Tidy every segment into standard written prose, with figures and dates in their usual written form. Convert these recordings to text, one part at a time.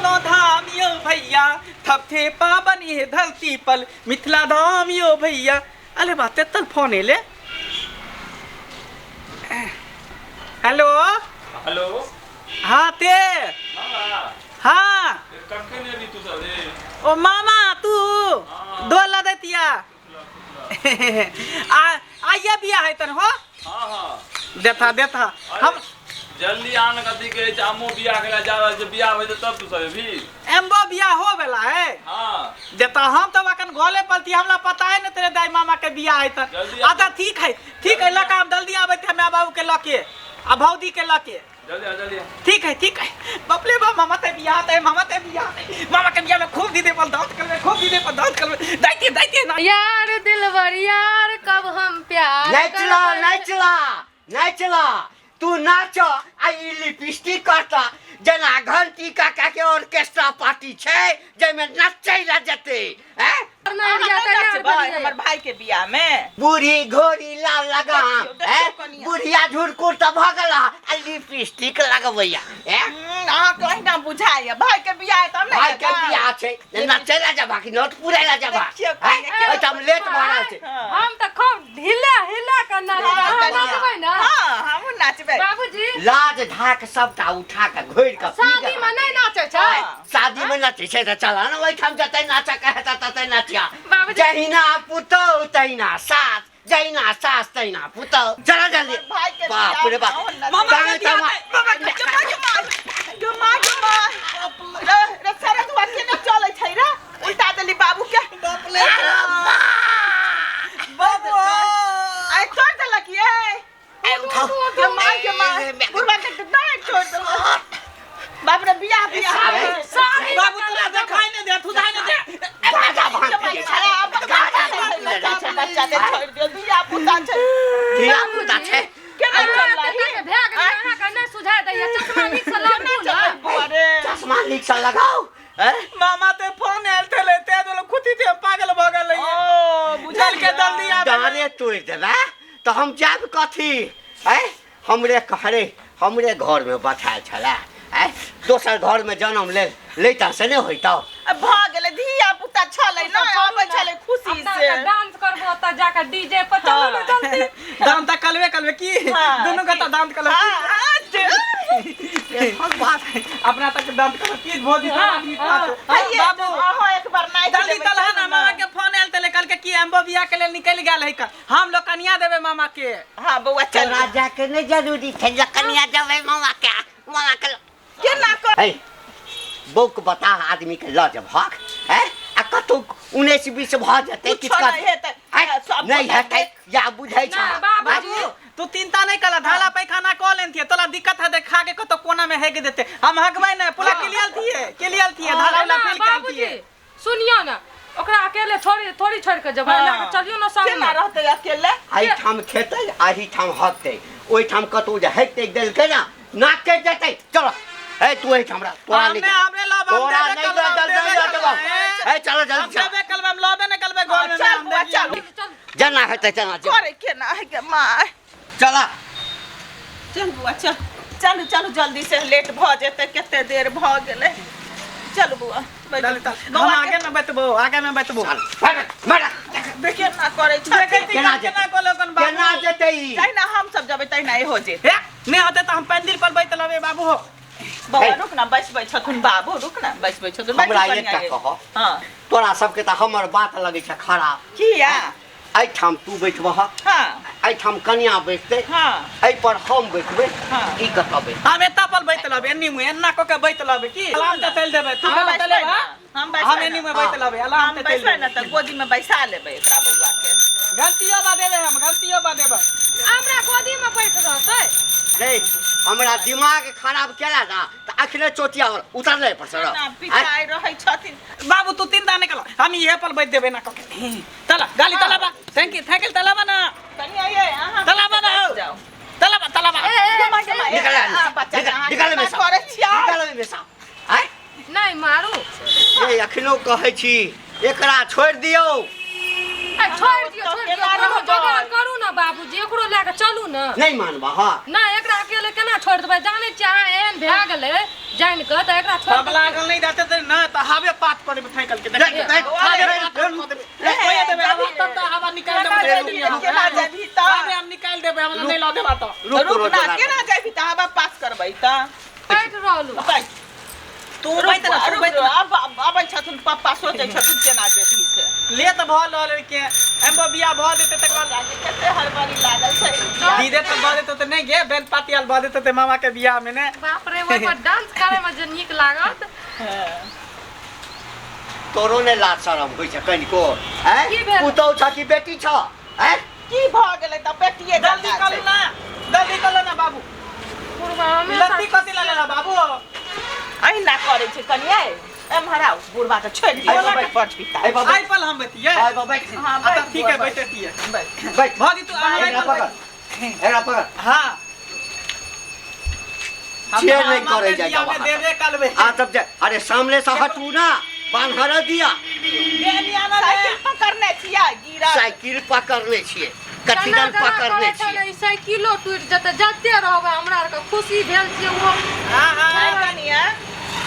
दोनों धाम यो भैया थप थे पावन ये धरती पल मिथिला धाम यो भैया अरे बात तल फोन ले हेलो हेलो हाँ ते हाँ ओ मामा तू डोला देतिया आइया बिया है तन हो हाँ हाँ देता देता हम जल्दी आने का दी के जामो बिया के जा रहा जब बिया होय तब तू सब भी एम्बो बिया हो बेला है हां देता हम तो अकन गोले पलती हमरा पता है न तेरे दाई मामा के बिया है त आधा ठीक है लका हम जल्दी आवे थे मैं बाबू के लके आ भौदी के लके जल्दी ठीक है बपले बा मामा ते बिया है मामा के बिया में खूब दीदे पर दांत कर दाइते ना यार दिलवर यार कब हम प्यार नहीं चला तू नाच आई लिपस्टिक करता जना घंटी काका के ऑर्केस्ट्रा पार्टी छे जेमे नचै ला जते हैं हमर भाई के बियाह में बूढ़ी घोड़ी लाल लगा हैं बुढ़िया झुरकुर त भगला आ लिपस्टिक लगवैया हैं आ कहीं ना बुझाय भाई के बियाह है तब भाई के बियाह छे नचै ला जा बाकी नोट पूरा ला जा बा ए तम लेट भरा छे हम त खूब हिला करना नाचबै ना हां हम नाचबै बाबूजी लाज ढाक सबटा उठा के घोड़ के शादी में नहीं नाचे छै शादी में नाचे छै त चला न ओइ ठाम जतै नाचा कहता ततै नाचिया बाबूजी जहिना पुतौ तहिना सास जहिना सास तहिना पुतौ चला जल्दी भाई के बाप रे बाप मामा रे सारा दुआ के न चलै छै रे उल्टा देली बाबू के बाबू आई छोड़ देलक ये के मार बुढ़वा के नहीं छोड़ देलक बाप रे बियाह बाबू तोरा देखाई ने दे थुदाई ने दे गाजा भांग बच्चा दे छोड़ दियो बियाह पुता छै दिया पुता छै सुझा दैया चश्मा नीक से लगाऊ ना अरे चश्मा नीक से लगाओ मामा ते फोन आयल थे ते दोलो खुदी थे पागल भ गेलै ओ बुझल के जल्दी आ डारे तोड़ देबा तो हम जाब कथी है हमरे घर में बैठाल छला है दोसर घर में जन्म लेता से नहीं होइता भ गेलै धिया पुता छलै न आबै छलै खुशी से डांस करबो त जाके डीजे पर चलो ना जल्दी दांत कलवे की दोनों का तो दांत कलवे अपना तक दांत कलवे की भोजी बाबू आहो एक बार नहीं जल्दी तलहा ना मामा के फोन आयल तले कल के की एम्बो बिया के लिए निकल गेल है का हम लोग कन्या देबे मामा के हां बउआ चल राजा के नहीं जरूरी थे कन्या देबे मामा के केना कर है बौक बता आदमी के ल जब हक है आ कतो 19-20 भ जते किछ कर नहीं है या बुझै छ बाबूजी तू चिंता नहीं कला धाला पैखाना क लेन थी तोला दिक्कत है देखा के तो कोना में हेग देते हम हगबै न पूरा क्लियर थी धाला वाला फील करती है सुनियो ना ओकरा अकेले थोड़ी छोड़ के जब ना चलियो ना संग केना रहते अकेले आई ठाम खेतै आही ठाम हकतै ओइ ठाम कतो जे हेकतै देल के ना नाक के जतै चलो ए तू ए हमरा तोरा नहीं हमरे लब तोरा नहीं जल्दी ए चलो जल्दी देबे कलबे हम लबे न कलबे घर में हम चल जना हेतै जना करे केना है के माय चला चल बुआ चल जल्दी से लेट भ जेते केते देर भ गेलै चल बुआ हम आगे में बैठबो मारा देखिए ना करे केना जेतै ना हम सब जबे तै नहीं हो जे नहीं होते तो हम पेंडिल पर बैठ लबे बाबू हो बाबा रुक ना बैसबै छथुन बाबू रुक ना बैसबै छथुन हमरा एकटा कह हां तोरा सबके त हमर बात लगै छ खराब किया आई ठाम तू बैठबह हां आई ठाम कन्या बैठते हां आई पर हम बैठबै हां ई कहबै हम एता पर बैठ लबे एन्नी मुए एन्ना क के बैठ लबे की अलार्म त तेल देबे तू बता ले हम एन्नी में बैठ लबे अलार्म त तेल बैसबै ना त गोदी में बैसा लेबै एकरा बउवा के गलतियो बा देबे हमरा गोदी में बैठ रहतै नहीं हमरा दिमाग खराब केला ना त अखने चोटिया उतरले पर सर ना पिटाई रहै छथिन बाबू तू चिंता नहीं कर हम ये पर बैठ देबे ना क के चला गाली तलाबा थैंक यू तलाबा ना कनिया ये हां तलाबा ना जाओ तलाबा निकाल में करे छिया निकाल में है नहीं मारू ए अखनो कहै छी एकरा छोड़ दियौ छोड़ दियो जोगाड़ करू ना बाबूजी एकरो लेके चलू ना नहीं मानबा हां ना एकरा अकेले केना छोड़ देबै जाने छियै एहन भए गेलै जान के त एकरा छोड़ सब लागल नहीं जाते थे ना तो हवे पात पर में फेंकल के देख तब तो हवा निकाल देबे केना जाबी त हवे हम निकाल देबे हमरा नहीं ला देबा तो रुक ना केना जाबी त हवा पास करबै त बैठ रहलू तू बैठ ना तू बैठ अब छथुन पापा सोचै छथुन केना जेबी से ले त भल ले के एम्बो बिया भ देते तक बाद कते हड़बड़ी लागल छै दीदे त भ देते त नहीं गे बेन पातियाल भ देते त मामा के बिया में ने बाप रे ओइ पर डांस करे में जे नीक लागत तोरो ने लाज शरम होइ छ कनिको हैं की भेल? पुतौ छ कि बेटी छ हैं की भ गेलै त बेटिए जल्दी कर ना बाबू पूर्वा में लत्ती कथि ला लेला बाबू अहिना करे छै कनिया एम हराउ बुढ़बा के छोड़ दियो बोला बैठ पट पिता आई बाबा आई पल हम बतिए आई बाबा बैठ हां अच्छा ठीक है बैठती है बैठ भौजी तू एकरा पकड़ एकरा पकड़ हां छे नहीं करे जाए हमें देबे कलबे आ तब जा अरे सामने से हटू ना बांधर दिया ये नियाना साइकिल पकड़ने छिया गिरा साइकिल पकड़ने छिए कठिन पकड़ने छिए साइकिलो टूट जते जाते रहबे हमरा आर के खुशी भेल छै वो हां हां कनिया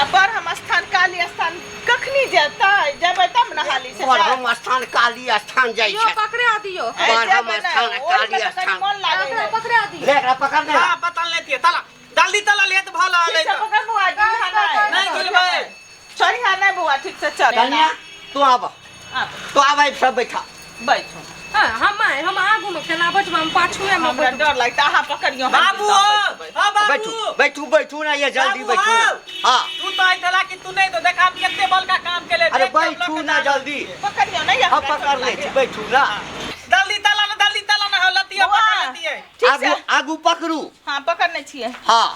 अबर हम स्थान काली स्थान कखनी जेतै जेबै तब नहाली से और हम स्थान काली स्थान जाई यो छै पकड़ा दियो हम स्थान काली स्थान मन लागे एकरा पकड़ा दियो ले एकरा पकड़ ले हां पता लेती है तला जल्दी तला ले तो भला ले ठीक से पकड़ बुआ गिरहा नहीं गिरबे चढ़िया नहीं बुआ ठीक से चल कन्या तू आब तो आब सब बैठा बैठो हम आगू में केना बैठब हम पाछुए में हमरा डर लगता अहाँ पकड़ियो बाबू हां बैठू बाबू बैठू बैठू ना ये जल्दी बैठू ना हां तू तो आइला कि तू नहीं तो देखा हम कितने बल का काम के ले अरे बैठू ना जल्दी पकड़ियो नहीं हम पकड़ ले छी बैठू ना जल्दी तला ना लतिया पकड़ लेती है आगू आगू पकड़ू हां पकड़ने छिए हां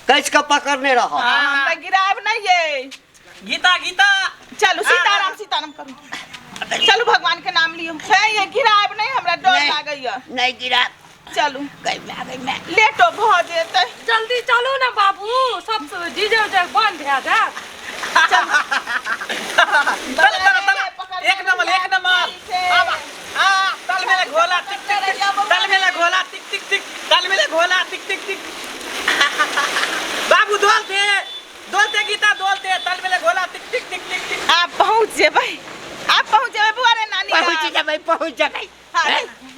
कैस के पकड़ने रहो हां हमरा गिराब नहीं ये गीता चलो सीताराम करू चलो भगवान के नाम लियो है ये गिराब नहीं हमरा डर नहीं। लागैया नहीं गिरा चलू गई मैं लेटो भ जेतै जल्दी चलू ना बाबू सब डीजे उजे बंद है जा चल एक नंबर अब तल में घोला टिक टिक तल में घोला टिक टिक टिक तल में घोला टिक टिक टिक बाबू दोलते गीता दोलते तल में घोला टिक टिक टिक टिक आप पहुंच जेबै बुआ रे नानी पहुंच जाबै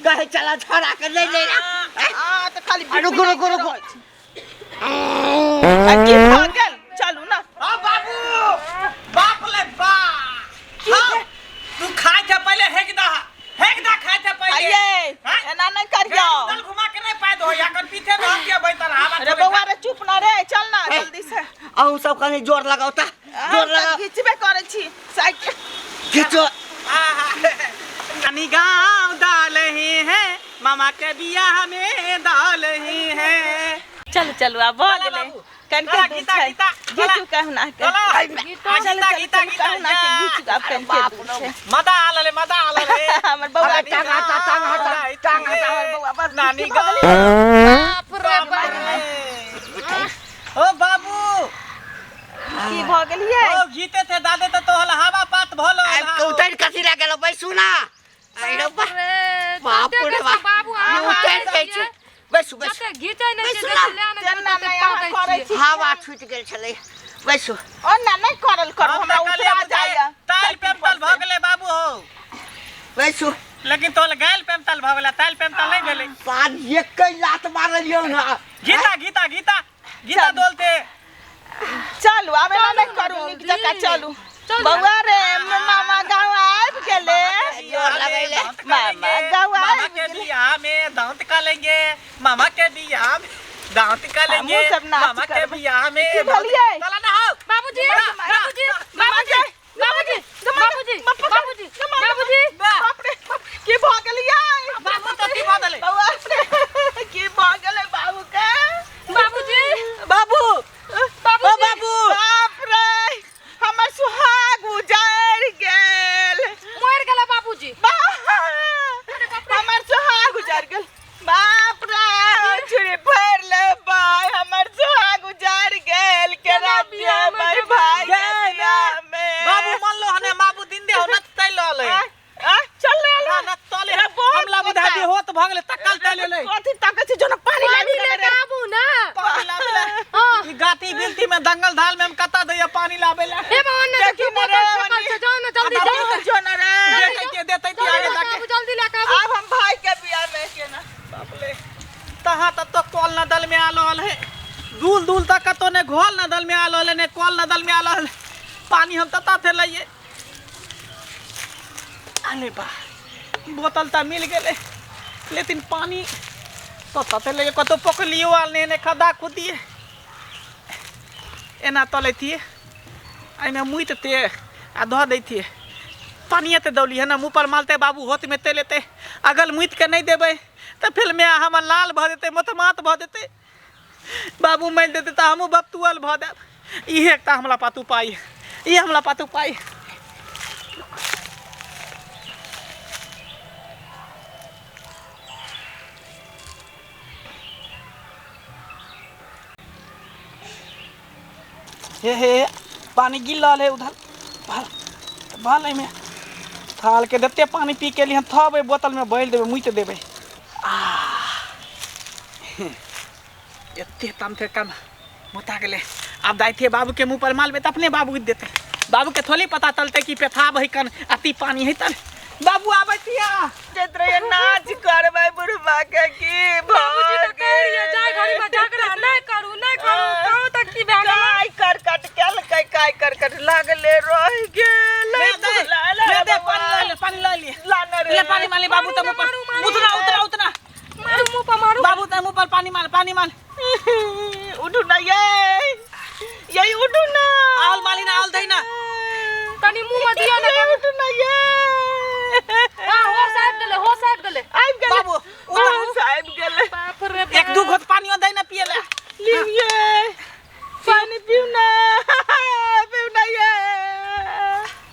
कहे चला छोड़ा के ले ले हां तो खाली रुको की भ गेल चलू ना हां बाबू बाप ले बा तू खाए के पहले हेगदा खाए के पहले आइए एना नहीं करियो दल घुमा के नहीं पाए दो या कर पीछे में हम के बैठल हवा अरे बउआ रे चुप ना रे चल ना जल्दी से आउ सब कने जोर लगाओता जोर लगा खींचबे करे छी साइकिल खींचो नानी गाँव डाल ही है मामा के बियाह में डाल ही है चलो अब भ गेलै कन के गीता गीतू कहू ना के गीता कहू ना के गीत अब कन के दूर छे मदा आलले हमर बउआ टांग हटा हमर बउआ बस नानी की भ गाँव गेलै? बाप रे बाप ओ बाबू की भ गेलियै ओ जीते थे दादे तो हल हवा पात भलो उतर कथि ला गेलो बैसू ना आइरो रे बाप रे बाप बाबू उतर जाइ छै बैसू जते घीचै नै छै बैसू ना। जेना नहीं अहाँ करै छी हवा छूट गेल छलै बैसू ओना नहीं करल करू हमरा उतरा जाइया ताल पेमतल भ गेले बाबू हो बैसू लेकिन तोल गैल पेमतल भ गेले ताल पेमतल नहीं भेले पान एक लात मारलियो ना गीता दोलते चलू आबे ना नहीं करू नीक जका चलू बउआ रे मामा गाँव आबि गेले जोर लगैले मामा गाँव मामा आबि के गेले बियाह में दांत कालेंगे मामा के बियाह में दांत कालेंगे हमहूँ सब नाच मामा के करबै। बियाह में की भलियै? चला ना हो बाबूजी बाबूजी बाबूजी बाबूजी बाबूजी बाबूजी बाप रे की भ गेलियै बाबू तो की बदले बउआ रे की भ गेलै बाबू के बाबूजी बाबू बाबूजी बाप रे हमर सुहाग उजड़ गेल मर गेला बाबूजी हमर सुहाग उजड़ गेल बाप रे छुरी भर ले भाई हमर सुहाग उजड़ गेल केना दाल में हम कता दैया पानी लाबे ला हे भगवान ने देखी न रे कल से जाओ ना जल्दी जाओ जो न रे देते आगे जाके जल्दी लेके आओ अब हम भाई के बियाह में के ना बाप रे तहां तक तो कॉल न दल में आल है दूल दूल तक तो ने घोल न दल में आल है ने कॉल न दल में आल है पानी हम तता थे लइए अरे बा बोतल ता मिल गेले लेकिन पानी तो तते लइए कतो पकलियो आल ने खदा खुदिए एना तले थी आई में मुइत ते आ धो दै थी पानी ते दौली है ना मुँह पर मालते बाबू होत में ते लेते अगल मुइत के नहीं देबे तो फिर में हम लाल भ देते मतमात भ देते बाबू मैल देते तो हमू बतुअल भ देब इहे एकटा हमला पातू पाई ये हमला पातू पाई हे पानी गिल रहा है उधर भाल में थाल के देते पानी पी के लिए थबे बोतल में बैल देवे मुइत देवे एते तम थे कम मोता गेले अब दाई थे बाबू के मुंह पर मालबे त अपने बाबू के देते बाबू के थोड़ी पता चलते कि पेथाब है कन अति पानी है तब बाबू आबतिया जतरे नाच करबै बुढ़वा के की बाबूजी ने कह रही जाय घड़ी में झगड़ा नहीं करू कहो तक की भए काय कर कट केल काय कर कट लागले रह गेल ले दे पानी ले ले ले पानी माले बाबू त मुंह पर उतना मारू मुंह पर मारू बाबू त मुंह पर पानी माल उठू ना ये उठू ना आल माली ना आल दई ना तनी मुंह में दिया ना उठू ना ये हां हो साहब गले आइब गेले बाबू उठू साहब गेले बाप रे एक दू घोट पानी दई ना पिए ले लीजिए पानी पीऊ ना ये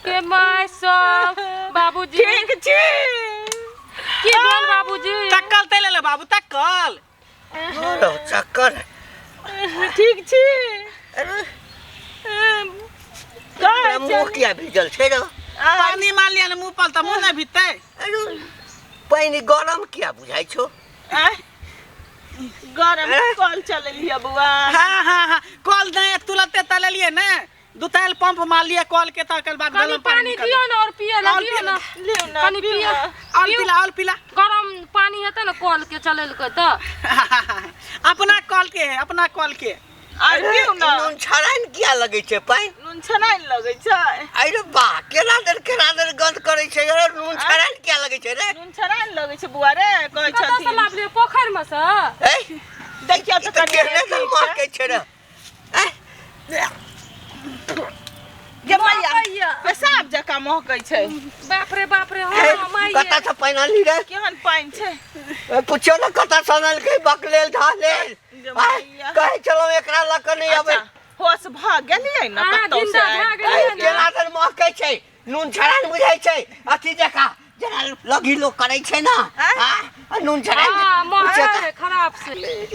के माय सब बाबूजी ठीक छी की बोल बाबूजी टक्कल ते ले बाबू टक्कल रो चक्कर ठीक छी का मुंह किया भिजल छै रो पानी मान लिया मुंह पर त मुंह नहीं भीते पानी गरम किया बुझाई छो गरम कल चल लिया बुआ हाँ कॉल दे तुलते तले लिए ना दुताल पंप मार लिया कॉल के तक बाद कनी गरम पानी दियो ना और पिए लगियो ना लियो ना कनी पिए और पिला गरम पानी है त ना कॉल के चलल के त अपना कॉल के और पिऊ ना नून छराइन किया लगे छै पानी नून छनाइन लगे छै अरे बा केला दर गंध करे छै रे नून छराइन किया लगे छै रे नून छनाइन लगे छै बुआ रे कहै कतऽ से छथिन लाबले पोखर में से ए देखियो त केले कनी मार के छै रे गे मैया पेशाब जका महकै छै बाप रे हां माई कता से पानी ली रे केहन पाइन छै पूछो ना कता सनल के बकलेल ढालेल कहे चलो एकरा लक नहीं आबे होश भ गेलियै न कतौ से केला दर महकै छै नून छराइन बुझाई छै अथी जका जना लगी लोग करे छै ना हां नून छराइन हां मोह खराब से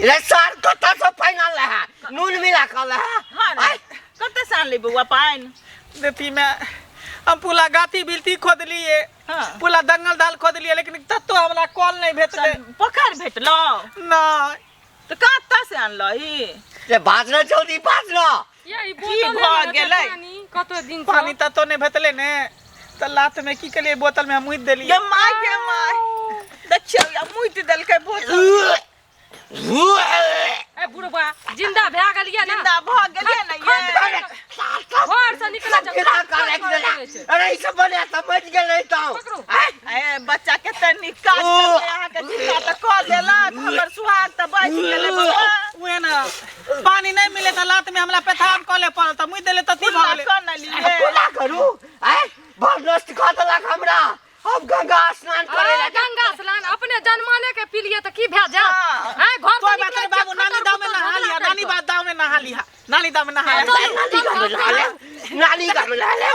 रे सर कता से पानी ले है नून मिला के ले है कतऽ से आनली बुआ पाइन देती में हम पूरा गाती बिलती खोद लिए पूरा दंगल दाल खोद लिए लेकिन तब तो हमरा कॉल नहीं भेटले पोखर भेटलो नहीं तो कतऽ से आनलही रे बाजना जल्दी बाजना यही की बोतल भ गेलै कतो दिन से पानी तब तो नहीं भेटले ने त लात में की के लिए बोतल में मुइत देलिए गे माय देखियो या मुइत देलकै बोतल ए बुढ़वा जिंदा भए गेलिए ना जिंदा भ गेलियै न ये घर से निकला गिरा कर रख देला अरे ई सब बने समझ गेलै त ए बच्चा केते निक काज करले अहाँ के जिंदा त क देला हमर सुहाग त बच गेलै बाबा उहे ना पानी नहीं मिले त लात में हमरा पेथाब कले पड़ल त मुइत देले त ती भ गेले कन लिए पूरा करू बहुत नष्ट कर देलक हमरा अब गंगा स्नान करे ला गंगा स्नान अपने जन्माने के पी लिए त की भए जा हैं घर कोई बात नहीं बाबू नानी दाव में नहा लिया नानी बात दाव में नहा लिया नानी दाव में नहा लिया नानी का मिला ले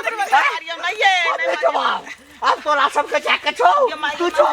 ये अब तोरा सबके जाके छो तू छो